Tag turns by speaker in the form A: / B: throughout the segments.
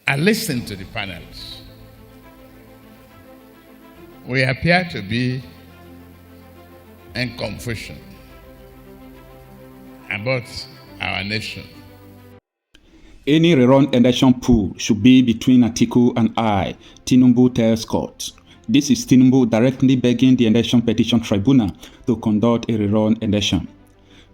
A: I listened to the panelists. We appear to be in confusion about our nation.
B: Any rerun election pool should be between Atiku and I, Tinubu tells court. This is Tinubu directly begging the election petition tribunal to conduct a rerun election.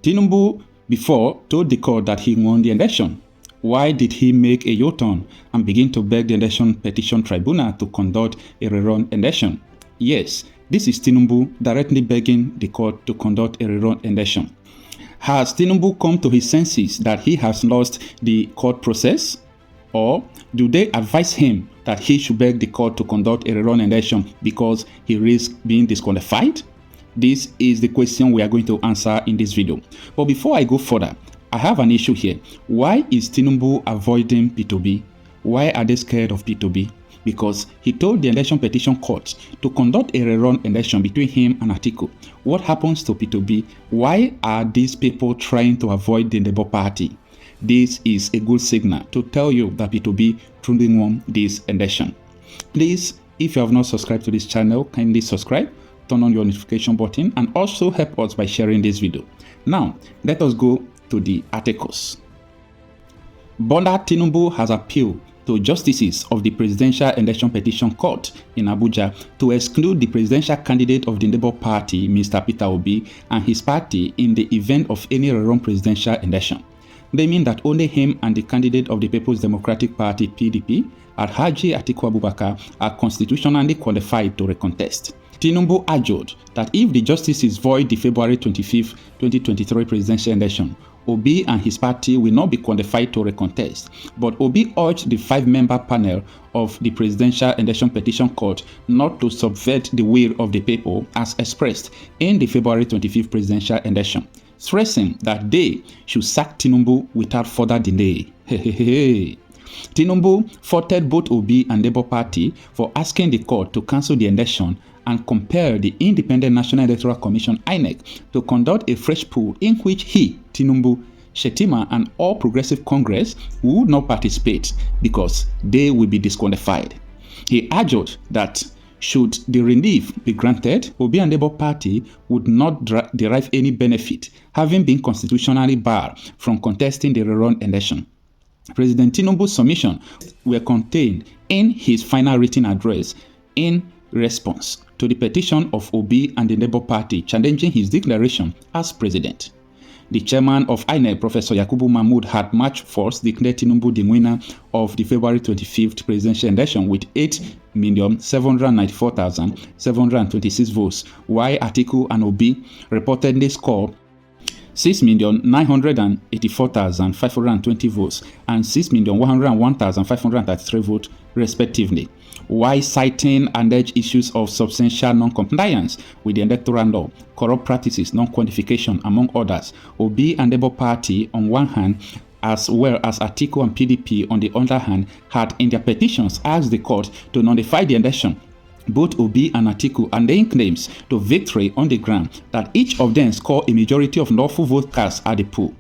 B: Tinubu before told the court that he won the election. Why did he make a U-turn and begin to beg the election petition tribunal to conduct a rerun election? Yes, this is Tinubu directly begging the court to conduct a rerun election. Has Tinubu come to his senses that he has lost the court process? Or do they advise him that he should beg the court to conduct a rerun election because he risks being disqualified? This is the question we are going to answer in this video. But before I go further, I have an issue here. Why is Tinubu avoiding P2B? Why are they scared of P2B? Because he told the election petition court to conduct a rerun election between him and Atiku. What happens to P2B? Why are these people trying to avoid the Labour Party? This is a good signal to tell you that P2B truly won this election. Please, if you have not subscribed to this channel, kindly subscribe, turn on your notification button, and also help us by sharing this video. Now, let us go to the articles. Bola Tinubu has appealed to justices of the Presidential Election Petition Court in Abuja to exclude the presidential candidate of the Labour Party, Mr. Peter Obi, and his party in the event of any rerun presidential election, claiming that only him and the candidate of the People's Democratic Party, PDP, Alhaji Atiku Abubakar, are constitutionally qualified to recontest. Tinubu argued that if the justices void the February 25, 2023 presidential election, Obi and his party will not be qualified to recontest, but Obi urged the 5-member panel of the Presidential Election Petition Court not to subvert the will of the people as expressed in the February 25th presidential election, stressing that they should sack Tinubu without further delay. Tinubu faulted both Obi and Labour Party for asking the court to cancel the election and compel the Independent National Electoral Commission INEC to conduct a fresh poll in which he, Tinubu, Shetima, and All Progressive Congress would not participate because they will be disqualified. He argued that should the relief be granted, Obi and Labour Party would not derive any benefit, having been constitutionally barred from contesting the rerun election. President Tinubu's submission were contained in his final written address in response to the petition of Obi and the Labour Party challenging his declaration as president. The chairman of INEC, Professor Yakubu Mahmood, had March 1st declared Tinubu the winner of the February 25th presidential election with 8,794,726 votes, while Atiku and Obi reportedly scored 6,984,520 votes and 6,101,533 votes respectively, while citing alleged issues of substantial non-compliance with the electoral law, corrupt practices, non-qualification, among others. Obi and Labour Party on one hand, as well as Atiku and PDP on the other hand, had in their petitions asked the court to nullify the election. Both Obi and Atiku are laying claims to victory on the ground that each of them scored a majority of lawful vote cast at the poll.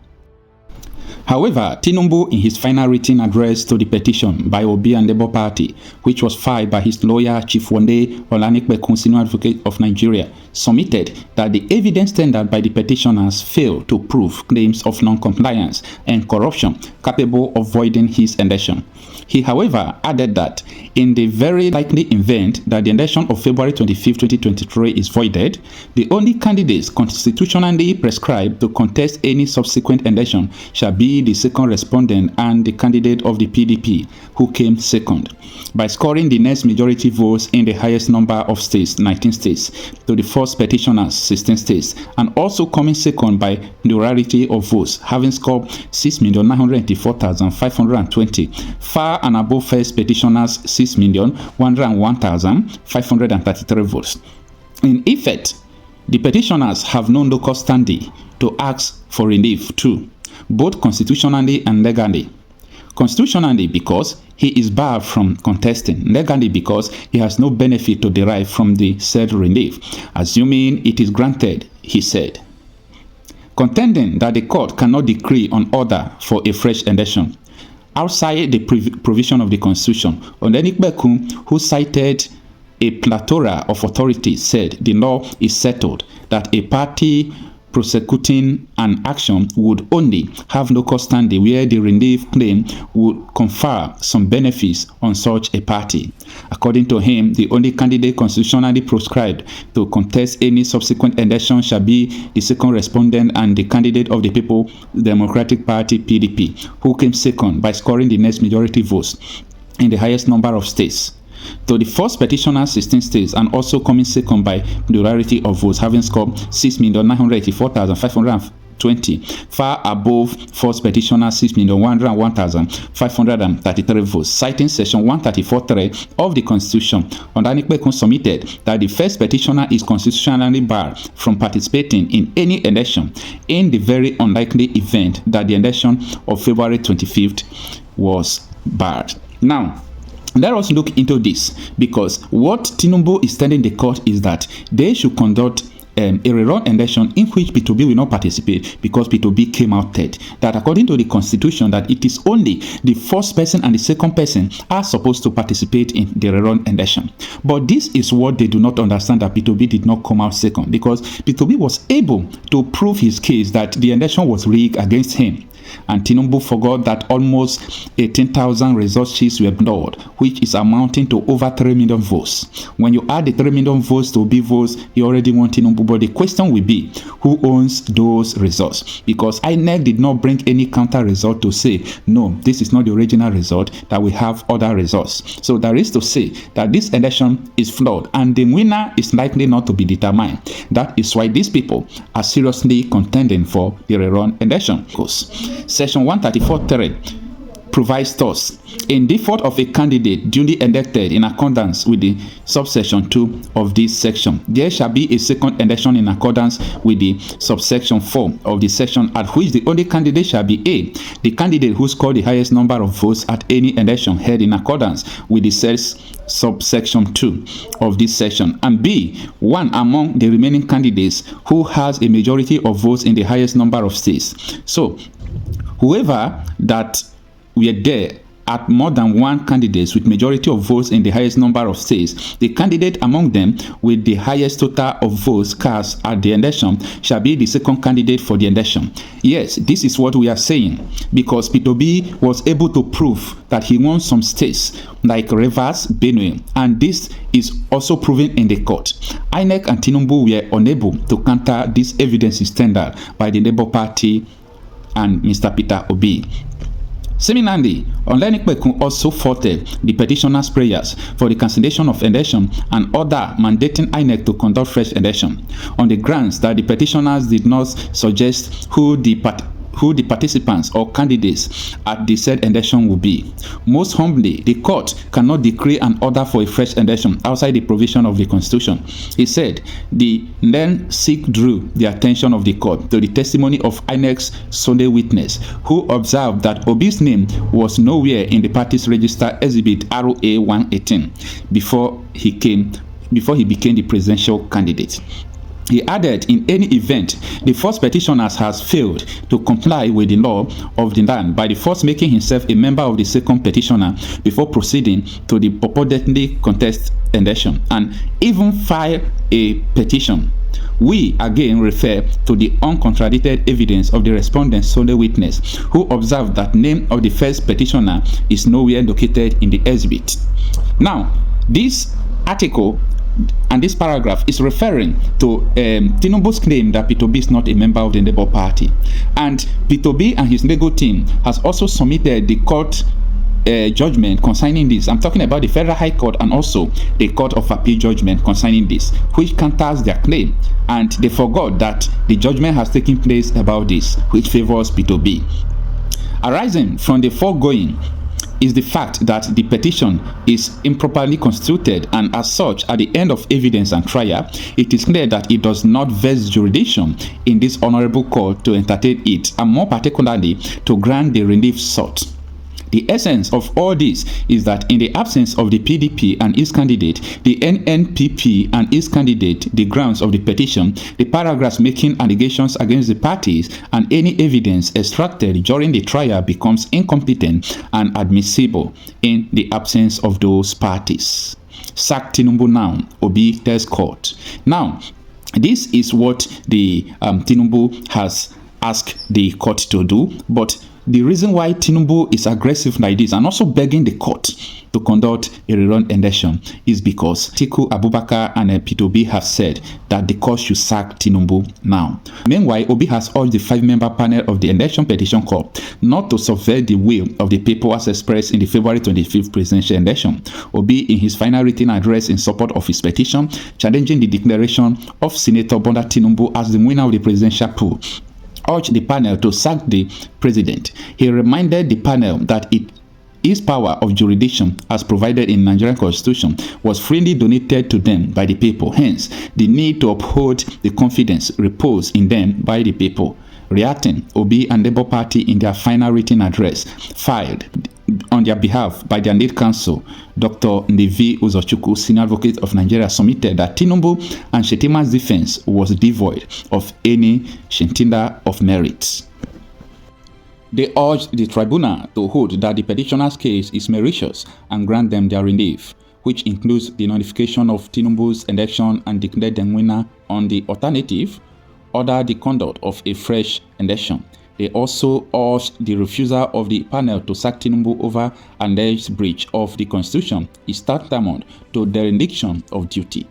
B: However, Tinubu, in his final written address to the petition by Obi and Labour Party, which was filed by his lawyer Chief Wole Olanipekun, Senior Advocate of Nigeria, submitted that the evidence tendered by the petitioners failed to prove claims of non-compliance and corruption capable of voiding his election. He, however, added that in the very likely event that the election of February 25, 2023 is voided, the only candidates constitutionally prescribed to contest any subsequent election shall be the second respondent and the candidate of the PDP, who came second, by scoring the next majority votes in the highest number of states, 19 states, to the first petitioners, 16 states, and also coming second by plurality of votes, having scored 6,984,520, far and above first petitioners, 6,101,533 votes. In effect, the petitioners have no local standing to ask for relief too, both constitutionally and legally. Constitutionally, because he is barred from contesting; legally, because he has no benefit to derive from the said relief, assuming it is granted, he said. Contending that the court cannot decree on order for a fresh election, outside the provision of the Constitution. Onenikbekun, who cited a plethora of authorities, said the law is settled that a party prosecuting an action would only have no cause standing where the relief claim would confer some benefits on such a party. According to him, the only candidate constitutionally prescribed to contest any subsequent election shall be the second respondent and the candidate of the People's Democratic Party (PDP), who came second by scoring the next majority votes in the highest number of states. To the first petitioner, 16 states, and also coming second by plurality of votes, having scored 6,984,520, far above first petitioner 6,101,533 votes. Citing section 134(3) of the Constitution, Onanikbekun submitted that the first petitioner is constitutionally barred from participating in any election in the very unlikely event that the election of February 25th was barred. Now, let us look into this, because what Tinubu is telling the court is that they should conduct a rerun election in which P2B will not participate because P2B came out third. That according to the Constitution, that it is only the first person and the second person are supposed to participate in the rerun election. But this is what they do not understand, that P2B did not come out second, because P2B was able to prove his case that the election was rigged against him. And Tinubu forgot that almost 18,000 result sheets were blurred, which is amounting to over 3 million votes. When you add the 3 million votes to Obi votes, you already want Tinubu. But the question will be, who owns those results? Because INEC did not bring any counter result to say, no, this is not the original result, that we have other results. So that is to say that this election is flawed and the winner is likely not to be determined. That is why these people are seriously contending for the rerun election. Section 134(3) provides thus: in default of a candidate duly elected in accordance with the subsection 2 of this section, there shall be a second election in accordance with the subsection 4 of the section, at which the only candidate shall be A, the candidate who scored the highest number of votes at any election held in accordance with the subsection 2 of this section, and B, one among the remaining candidates who has a majority of votes in the highest number of states. So whoever that were there at more than one candidate with majority of votes in the highest number of states, the candidate among them with the highest total of votes cast at the election shall be the second candidate for the election. Yes, this is what we are saying, because P2B was able to prove that he won some states like Rivers, Benue, and this is also proven in the court. INEC and Tinubu were unable to counter this evidence tendered by the Labour Party and Mr. Peter Obi. Similarly, Onanikbekun also faulted the petitioner's prayers for the cancellation of election and order mandating INEC to conduct fresh election, on the grounds that the petitioners did not suggest who the participants or candidates at the said election will be. Most humbly, the court cannot decree an order for a fresh election outside the provision of the Constitution. He said the then Sikh drew the attention of the court to the testimony of INEC's Sunday witness, who observed that Obi's name was nowhere in the party's register exhibit ROA 118 before he became the presidential candidate. He added, in any event, the first petitioner has failed to comply with the law of the land by the first making himself a member of the second petitioner before proceeding to the purportedly contest election, and even file a petition. We again refer to the uncontradicted evidence of the respondent's Sunday witness, who observed that name of the first petitioner is nowhere located in the exhibit. Now, this article and this paragraph is referring to Tinubu's claim that P2B is not a member of the Labour Party, and P2B and his legal team has also submitted the court judgment concerning this. I'm talking about the Federal High Court and also the Court of Appeal judgment concerning this, which counters their claim, and they forgot that the judgment has taken place about this, which favors P2B. Arising from the foregoing is the fact that the petition is improperly constituted, and as such, at the end of evidence and trial, it is clear that it does not vest jurisdiction in this honorable court to entertain it, and more particularly to grant the relief sought. The essence of all this is that in the absence of the PDP and its candidate, the NNPP and its candidate, the grounds of the petition, the paragraphs making allegations against the parties, and any evidence extracted during the trial becomes incompetent and admissible in the absence of those parties. Sack Tinubu now, Obi tells court. Now, this is what the Tinubu has asked the court to do, but the reason why Tinubu is aggressive like this and also begging the court to conduct a rerun election is because Atiku Abubakar and Peter Obi have said that the court should sack Tinubu now. Meanwhile, Obi has urged the 5-member panel of the election petition court not to subvert the will of the people as expressed in the February 25th presidential election. Obi, in his final written address in support of his petition, challenging the declaration of Senator Bola Tinubu as the winner of the presidential poll, urged the panel to sack the president. He reminded the panel that his power of jurisdiction, as provided in Nigerian Constitution, was freely donated to them by the people. Hence, the need to uphold the confidence reposed in them by the people. Reacting, Obi and Labour Party, in their final written address filed on their behalf by their lead counsel, Dr. Ndevi Uzochukwu, senior advocate of Nigeria, submitted that Tinubu and Shetima's defense was devoid of any scintilla of merit. They urged the tribunal to hold that the petitioner's case is meritorious and grant them their relief, which includes the nullification of Tinubu's election and declare them winner. On the alternative, order the conduct of a fresh election. They also urged the refusal of the panel to sack Tinubu over alleged breach of the Constitution is tantamount to dereliction of duty,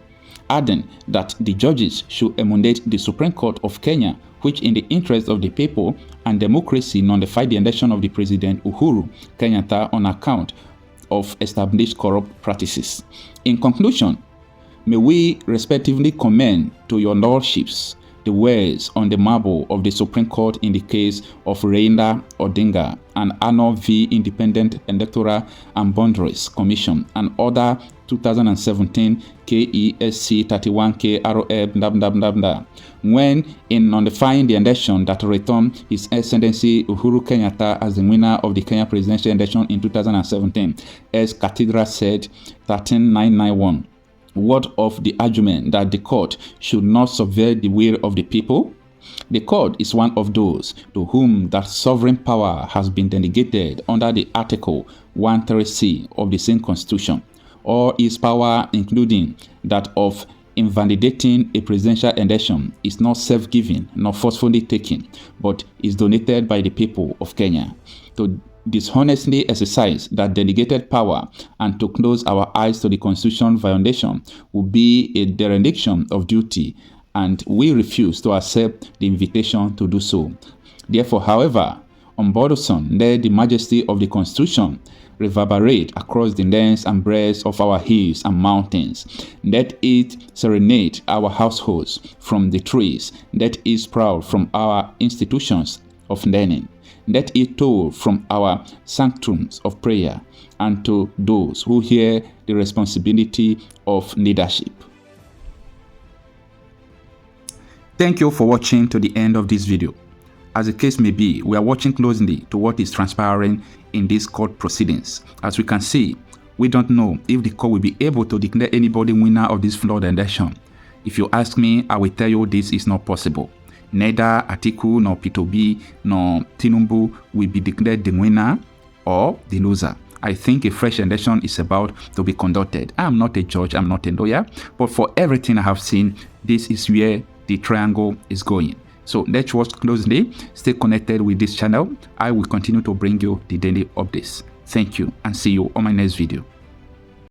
B: adding that the judges should emulate the Supreme Court of Kenya, which in the interest of the people and democracy nullified the election of the President Uhuru Kenyatta on account of established corrupt practices. In conclusion, may we respectively commend to your lordships the words on the marble of the Supreme Court in the case of Raila Odinga and Arnold v. Independent Electoral and Boundaries Commission and Order 2017 KESC 31K ROF blah blah blah blah, when in nullifying the election that returned His Excellency Uhuru Kenyatta as the winner of the Kenya presidential election in 2017, as Cathedral said 13991. What of the argument that the court should not subvert the will of the people? The court is one of those to whom that sovereign power has been delegated under the Article 130C of the same Constitution. All its power, including that of invalidating a presidential election, is not self-giving nor forcefully taken, but is donated by the people of Kenya. To dishonestly exercise that delegated power and to close our eyes to the Constitution violation would be a dereliction of duty, and we refuse to accept the invitation to do so. Therefore, however unbothersome, let the majesty of the Constitution reverberate across the length and breadth of our hills and mountains. Let it serenade our households from the trees. Let it sprout from our institutions of learning. Let it toll from our sanctums of prayer, and to those who hear the responsibility of leadership. Thank you for watching to the end of this video. As the case may be, we are watching closely to what is transpiring in these court proceedings. As we can see, we don't know if the court will be able to declare anybody winner of this flawed election. If you ask me, I will tell you this is not possible. Neither Atiku nor Peter Obi nor Tinubu will be declared the winner or the loser. I think a fresh election is about to be conducted. I am not a judge, I'm not a lawyer, but for everything I have seen, this is where the triangle is going. So let's watch closely. Stay connected with this channel. I will continue to bring you the daily updates. Thank you and see you on my next video.